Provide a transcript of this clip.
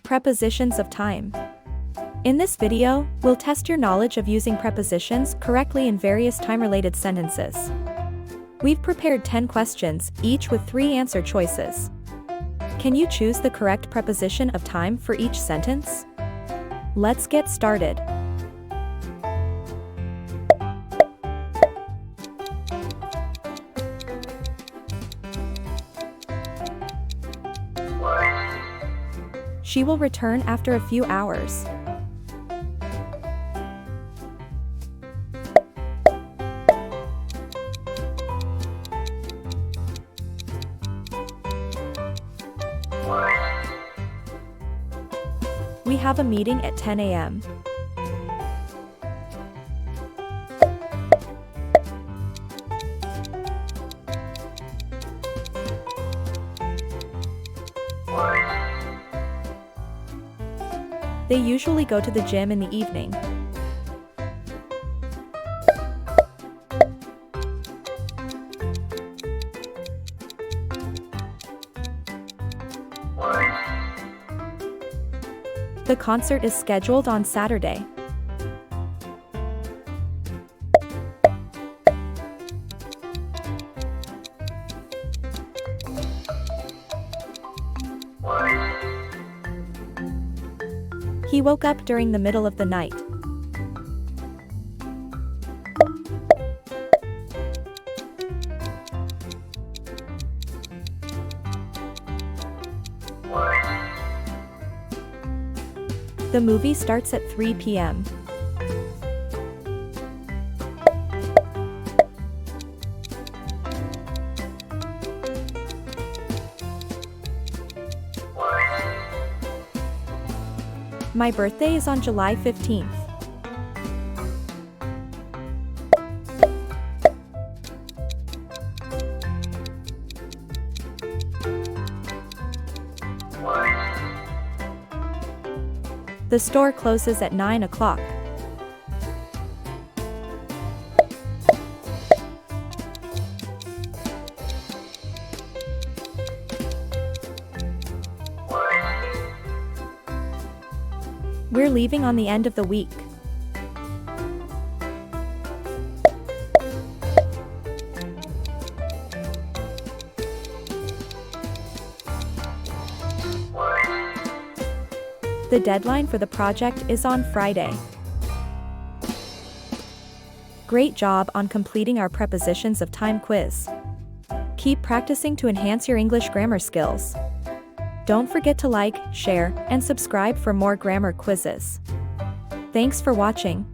Prepositions of time. In this video, we'll test your knowledge of using prepositions correctly in various time-related sentences. We've prepared 10 questions, each with 3 answer choices. Can you choose the correct preposition of time for each sentence? Let's get started. She will return after a few hours. We have a meeting at 10 a.m. They usually go to the gym in the evening. The concert is scheduled on Saturday. He woke up during the middle of the night. The movie starts at 3 p.m. My birthday is on July 15th. The store closes at 9 o'clock. We're leaving on the end of the week. The deadline for the project is on Friday. Great job on completing our Prepositions of Time quiz. Keep practicing to enhance your English grammar skills. Don't forget to like, share, and subscribe for more grammar quizzes. Thanks for watching.